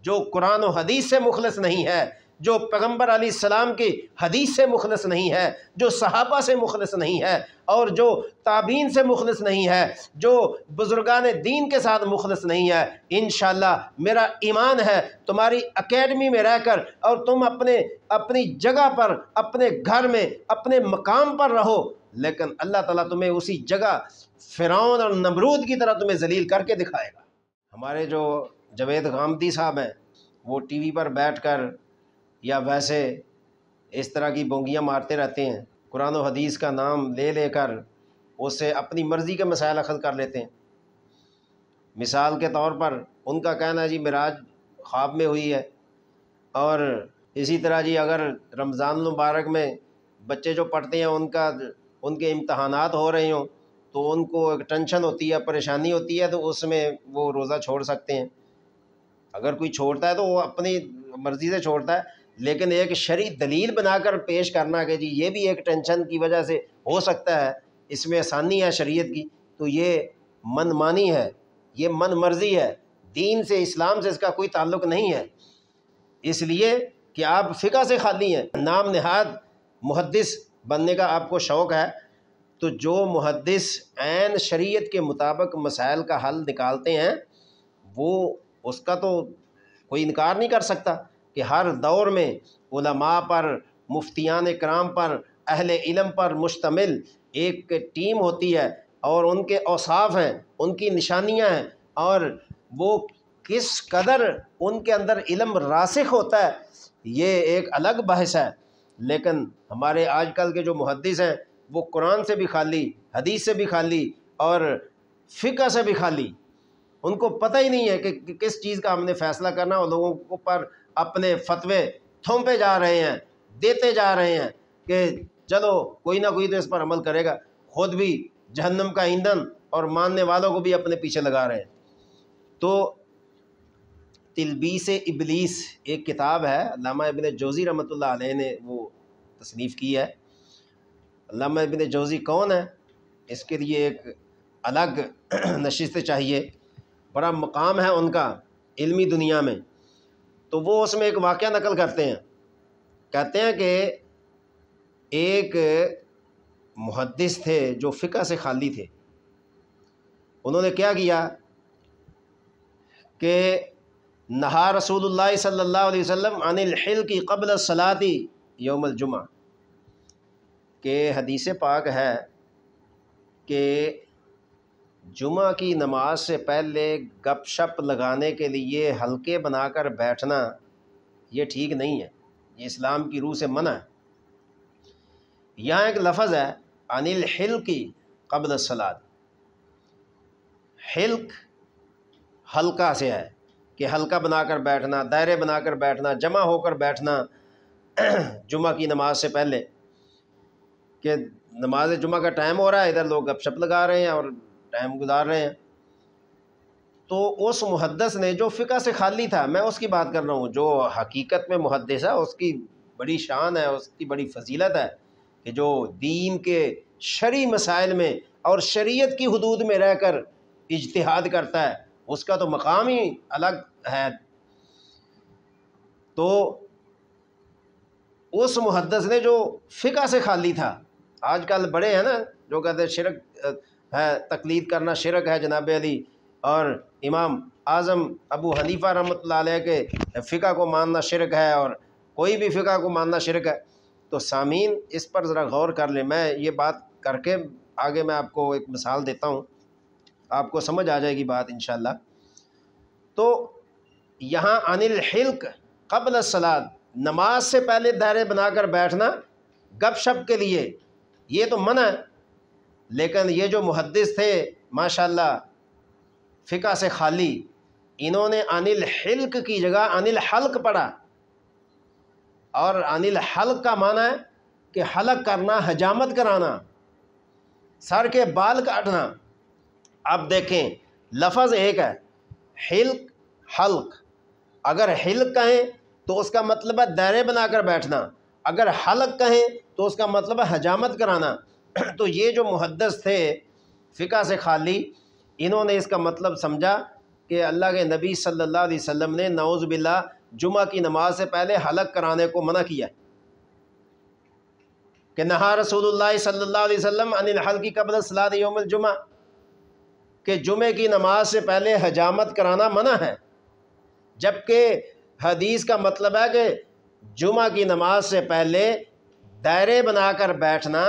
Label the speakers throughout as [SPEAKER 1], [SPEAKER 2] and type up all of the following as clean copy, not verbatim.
[SPEAKER 1] جو قرآن و حدیث سے مخلص نہیں ہے، جو پیغمبر علیہ السلام کی حدیث سے مخلص نہیں ہے، جو صحابہ سے مخلص نہیں ہے، اور جو تابعین سے مخلص نہیں ہے، جو بزرگان دین کے ساتھ مخلص نہیں ہے، انشاءاللہ میرا ایمان ہے تمہاری اکیڈمی میں رہ کر اور تم اپنی جگہ پر، اپنے گھر میں، اپنے مقام پر رہو، لیکن اللہ تعالیٰ تمہیں اسی جگہ فرعون اور نمرود کی طرح تمہیں ذلیل کر کے دکھائے گا۔ ہمارے جو جاوید غامدی صاحب ہیں، وہ ٹی وی پر بیٹھ کر یا ویسے اس طرح کی بونگیاں مارتے رہتے ہیں، قرآن و حدیث کا نام لے لے کر اس سے اپنی مرضی کے مسائل اخذ کر لیتے ہیں۔ مثال کے طور پر ان کا کہنا ہے جی معراج خواب میں ہوئی ہے، اور اسی طرح جی اگر رمضان المبارک میں بچے جو پڑھتے ہیں ان کے امتحانات ہو رہے ہوں تو ان کو ایک ٹینشن ہوتی ہے، پریشانی ہوتی ہے، تو اس میں وہ روزہ چھوڑ سکتے ہیں۔ اگر کوئی چھوڑتا ہے تو وہ اپنی مرضی سے چھوڑتا ہے، لیکن ایک شرعی دلیل بنا کر پیش کرنا کہ جی یہ بھی ایک ٹینشن کی وجہ سے ہو سکتا ہے، اس میں آسانی ہے شریعت کی، تو یہ من مانی ہے، یہ من مرضی ہے، دین سے، اسلام سے اس کا کوئی تعلق نہیں ہے۔ اس لیے کہ آپ فقہ سے خالی ہیں، نام نہاد محدث بننے کا آپ کو شوق ہے، تو جو محدث عین شریعت کے مطابق مسائل کا حل نکالتے ہیں، وہ اس کا تو کوئی انکار نہیں کر سکتا کہ ہر دور میں علماء پر، مفتیان کرام پر، اہل علم پر مشتمل ایک ٹیم ہوتی ہے، اور ان کے اوصاف ہیں، ان کی نشانیاں ہیں، اور وہ کس قدر ان کے اندر علم راسخ ہوتا ہے، یہ ایک الگ بحث ہے۔ لیکن ہمارے آج کل کے جو محدث ہیں وہ قرآن سے بھی خالی، حدیث سے بھی خالی، اور فقہ سے بھی خالی، ان کو پتہ ہی نہیں ہے کہ کس چیز کا ہم نے فیصلہ کرنا، اور لوگوں کو پر اپنے فتوے تھوپے جا رہے ہیں، دیتے جا رہے ہیں کہ چلو کوئی نہ کوئی تو اس پر عمل کرے گا، خود بھی جہنم کا ایندھن اور ماننے والوں کو بھی اپنے پیچھے لگا رہے ہیں۔ تو تلبیس ابلیس ایک کتاب ہے، علامہ ابن جوزی رحمۃ اللہ علیہ نے وہ تصنیف کی ہے۔ علامہ ابن جوزی کون ہے؟ اس کے لیے ایک الگ نشست چاہیے، بڑا مقام ہے ان کا علمی دنیا میں۔ تو وہ اس میں ایک واقعہ نقل کرتے ہیں، کہتے ہیں کہ ایک محدث تھے جو فقہ سے خالی تھے، انہوں نے کیا کیا کہ نہا رسول اللہ صلی اللہ علیہ وسلم عن الحلق قبل الصلاۃ یوم الجمعہ، کہ حدیث پاک ہے کہ جمعہ کی نماز سے پہلے گپ شپ لگانے کے لیے حلقے بنا کر بیٹھنا یہ ٹھیک نہیں ہے، یہ اسلام کی روح سے منع ہے۔ یہاں ایک لفظ ہے عن الحلق قبل الصلاۃ، حلق حلقہ سے ہے کہ حلقہ بنا کر بیٹھنا، دائرے بنا کر بیٹھنا، جمع ہو کر بیٹھنا جمعہ کی نماز سے پہلے، کہ نماز جمعہ کا ٹائم ہو رہا ہے، ادھر لوگ گپ شپ لگا رہے ہیں اور ٹائم گزار رہے ہیں۔ تو اس محدث نے جو فقہ سے خالی تھا، میں اس کی بات کر رہا ہوں، جو حقیقت میں محدث ہے اس کی بڑی شان ہے، اس کی بڑی فضیلت ہے کہ جو دین کے شرعی مسائل میں اور شریعت کی حدود میں رہ کر اجتہاد کرتا ہے، اس کا تو مقام ہی الگ ہے۔ تو اس محدث نے جو فقہ سے خالی تھا، آج کل بڑے ہیں نا جو کہتے ہیں شرک ہے، تقلید کرنا شرک ہے جناب علی، اور امام اعظم ابو حنیفہ رحمۃ اللہ علیہ کے فقہ کو ماننا شرک ہے، اور کوئی بھی فقہ کو ماننا شرک ہے۔ تو سامعین اس پر ذرا غور کر لیں، میں یہ بات کر کے آگے میں آپ کو ایک مثال دیتا ہوں، آپ کو سمجھ آ جائے گی بات انشاءاللہ۔ تو یہاں عن الحلق قبل الصلاۃ، نماز سے پہلے دائرے بنا کر بیٹھنا گپ شپ کے لیے، یہ تو منع ہے، لیکن یہ جو محدث تھے ماشاءاللہ فقہ سے خالی، انہوں نے عن الحلق کی جگہ عن الحلق پڑھا، اور عن الحلق کا معنی ہے کہ حلق کرنا، حجامت کرانا، سر کے بال کاٹنا۔ اب دیکھیں لفظ ایک ہے، حلق حلق، اگر حلق کہیں تو اس کا مطلب ہے دائرے بنا کر بیٹھنا، اگر حلق کہیں تو اس کا مطلب ہے حجامت کرانا۔ تو یہ جو محدث تھے فقہ سے خالی، انہوں نے اس کا مطلب سمجھا کہ اللہ کے نبی صلی اللہ علیہ وسلم نے نعوذ باللہ جمعہ کی نماز سے پہلے حلق کرانے کو منع کیا ہے کہ نہا رسول اللہ صلی اللہ علیہ وسلم عن الحلق قبل صلاۃ یوم الجمعہ، کہ جمعے کی نماز سے پہلے حجامت کرانا منع ہے، جبکہ حدیث کا مطلب ہے کہ جمعہ کی نماز سے پہلے دائرے بنا کر بیٹھنا،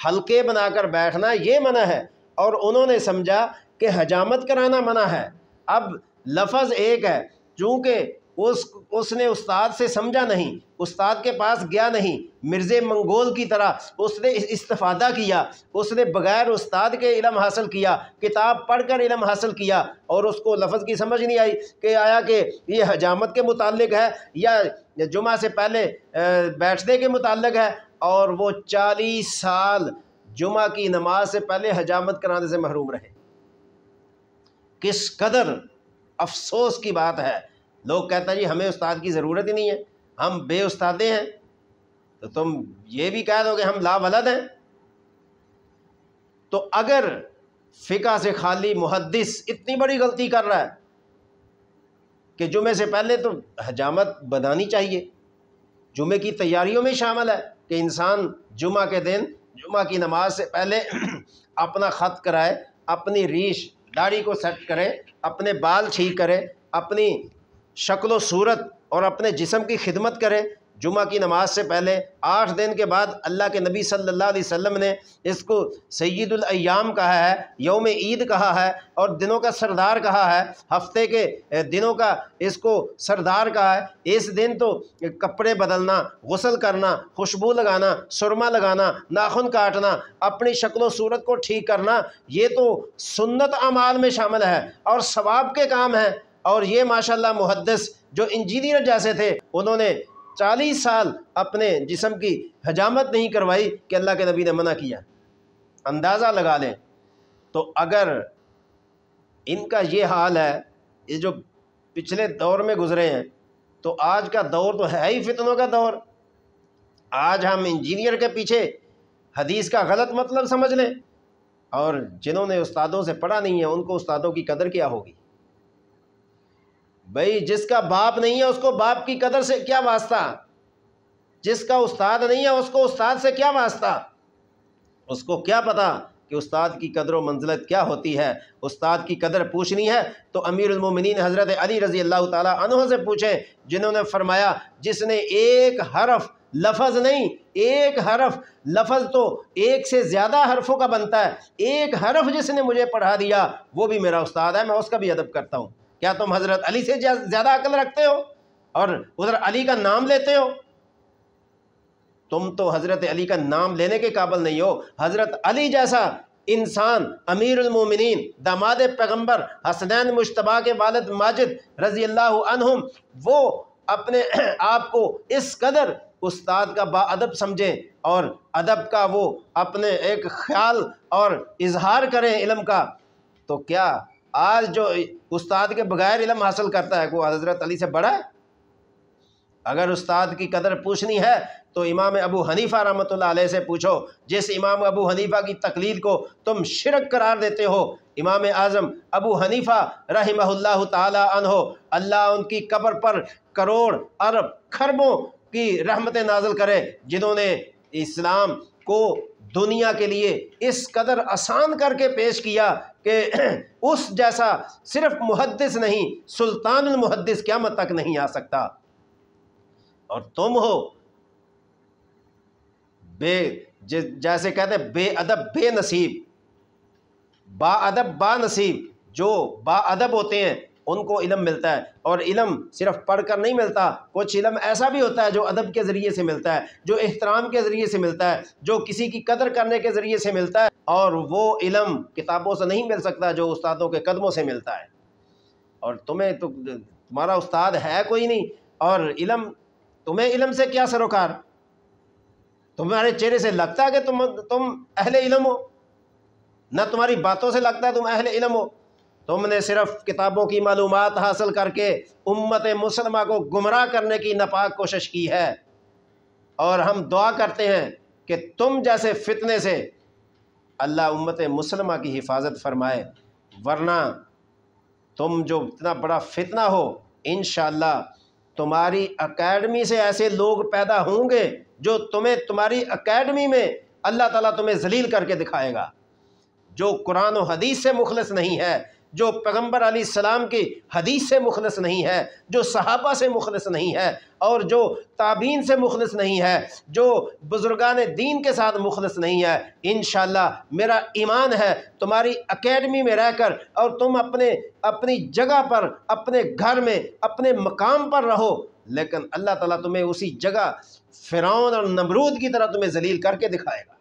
[SPEAKER 1] حلقے بنا کر بیٹھنا یہ منع ہے، اور انہوں نے سمجھا کہ حجامت کرانا منع ہے۔ اب لفظ ایک ہے، چونکہ اس نے استاد سے سمجھا نہیں، استاد کے پاس گیا نہیں، مرزے منگول کی طرح اس نے استفادہ کیا، اس نے بغیر استاد کے علم حاصل کیا، کتاب پڑھ کر علم حاصل کیا، اور اس کو لفظ کی سمجھ نہیں آئی کہ آیا کہ یہ حجامت کے متعلق ہے یا جمعہ سے پہلے بیٹھنے کے متعلق ہے، اور وہ 40 سال جمعہ کی نماز سے پہلے حجامت کرانے سے محروم رہے۔ کس قدر افسوس کی بات ہے۔ لوگ کہتا ہے جی ہمیں استاد کی ضرورت ہی نہیں ہے، ہم بے استادے ہیں، تو تم یہ بھی کہہ دو کہ ہم لا ولد ہیں۔ تو اگر فقہ سے خالی محدث اتنی بڑی غلطی کر رہا ہے کہ جمعے سے پہلے تو حجامت بنانی چاہیے، جمعے کی تیاریوں میں شامل ہے کہ انسان جمعہ کے دن جمعہ کی نماز سے پہلے اپنا خط کرائے، اپنی ریش داڑھی کو سیٹ کرے، اپنے بال ٹھیک کرے، اپنی شکل و صورت اور اپنے جسم کی خدمت کرے۔ جمعہ کی نماز سے پہلے 8 دن کے بعد اللہ کے نبی صلی اللہ علیہ وسلم نے اس کو سید الایام کہا ہے، یوم عید کہا ہے، اور دنوں کا سردار کہا ہے، ہفتے کے دنوں کا اس کو سردار کہا ہے۔ اس دن تو کپڑے بدلنا، غسل کرنا، خوشبو لگانا، سرما لگانا، ناخن کاٹنا، اپنی شکل و صورت کو ٹھیک کرنا، یہ تو سنت اعمال میں شامل ہے اور ثواب کے کام ہیں۔ اور یہ ماشاءاللہ محدث جو انجینئر جیسے تھے، انہوں نے 40 سال اپنے جسم کی حجامت نہیں کروائی کہ اللہ کے نبی نے منع کیا۔ اندازہ لگا لیں۔ تو اگر ان کا یہ حال ہے، یہ جو پچھلے دور میں گزرے ہیں، تو آج کا دور تو ہے ہی فتنوں کا دور۔ آج ہم انجینئر کے پیچھے حدیث کا غلط مطلب سمجھ لیں، اور جنہوں نے استادوں سے پڑھا نہیں ہے ان کو استادوں کی قدر کیا ہوگی؟ بھئی جس کا باپ نہیں ہے اس کو باپ کی قدر سے کیا واسطہ، جس کا استاد نہیں ہے اس کو استاد سے کیا واسطہ، اس کو کیا پتا کہ استاد کی قدر و منزلت کیا ہوتی ہے۔ استاد کی قدر پوچھنی ہے تو امیر المومنین حضرت علی رضی اللہ تعالی عنہ سے پوچھیں، جنہوں نے فرمایا جس نے ایک حرف، لفظ نہیں، ایک حرف، لفظ تو ایک سے زیادہ حرفوں کا بنتا ہے، ایک حرف جس نے مجھے پڑھا دیا وہ بھی میرا استاد ہے، میں اس کا بھی ادب کرتا ہوں۔ کیا تم حضرت علی سے زیادہ عقل رکھتے ہو اور ادھر علی کا نام لیتے ہو؟ تم تو حضرت علی کا نام لینے کے قابل نہیں ہو۔ حضرت علی جیسا انسان، امیر المومنین، داماد پیغمبر، حسنین مجتبیٰ کے والد ماجد رضی اللہ عنہم، وہ اپنے آپ کو اس قدر استاد کا با ادب سمجھیں اور ادب کا وہ اپنے ایک خیال اور اظہار کریں علم کا، تو کیا آج جو استاد کے بغیر علم حاصل کرتا ہے وہ حضرت علی سے بڑا ہے؟ اگر استاد کی قدر پوچھنی ہے تو امام ابو حنیفہ رحمۃ اللہ علیہ سے پوچھو، جس امام ابو حنیفہ کی تقلید کو تم شرک قرار دیتے ہو۔ امام اعظم ابو حنیفہ رحمہ اللہ تعالی عنہ، اللہ ان کی قبر پر کروڑ ارب خربوں کی رحمتیں نازل کرے، جنہوں نے اسلام کو دنیا کے لیے اس قدر آسان کر کے پیش کیا کہ اس جیسا صرف محدث نہیں، سلطان المحدث قیامت تک نہیں آ سکتا۔ اور تم ہو جیسے کہتے ہیں بے ادب بے نصیب، با ادب با نصیب۔ جو با ادب ہوتے ہیں ان کو علم ملتا ہے، اور علم صرف پڑھ کر نہیں ملتا، کچھ علم ایسا بھی ہوتا ہے جو ادب کے ذریعے سے ملتا ہے، جو احترام کے ذریعے سے ملتا ہے، جو کسی کی قدر کرنے کے ذریعے سے ملتا ہے، اور وہ علم کتابوں سے نہیں مل سکتا جو استادوں کے قدموں سے ملتا ہے۔ اور تمہیں تو تمہارا استاد ہے کوئی نہیں، اور علم، تمہیں علم سے کیا سروکار؟ تمہارے چہرے سے لگتا ہے کہ تم اہل علم ہو، نہ تمہاری باتوں سے لگتا ہے تم اہل علم ہو۔ تم نے صرف کتابوں کی معلومات حاصل کر کے امت مسلمہ کو گمراہ کرنے کی ناپاک کوشش کی ہے، اور ہم دعا کرتے ہیں کہ تم جیسے فتنے سے اللہ امت مسلمہ کی حفاظت فرمائے، ورنہ تم جو اتنا بڑا فتنہ ہو، انشاءاللہ تمہاری اکیڈمی سے ایسے لوگ پیدا ہوں گے جو تمہاری اکیڈمی میں اللہ تعالیٰ تمہیں ذلیل کر کے دکھائے گا۔ جو قرآن و حدیث سے مخلص نہیں ہے، جو پیغمبر علیہ السلام کی حدیث سے مخلص نہیں ہے، جو صحابہ سے مخلص نہیں ہے، اور جو تابعین سے مخلص نہیں ہے، جو بزرگان دین کے ساتھ مخلص نہیں ہے، انشاءاللہ میرا ایمان ہے تمہاری اکیڈمی میں رہ کر اور تم اپنی جگہ پر، اپنے گھر میں، اپنے مقام پر رہو، لیکن اللہ تعالیٰ تمہیں اسی جگہ فرعون اور نمرود کی طرح تمہیں ذلیل کر کے دکھائے گا۔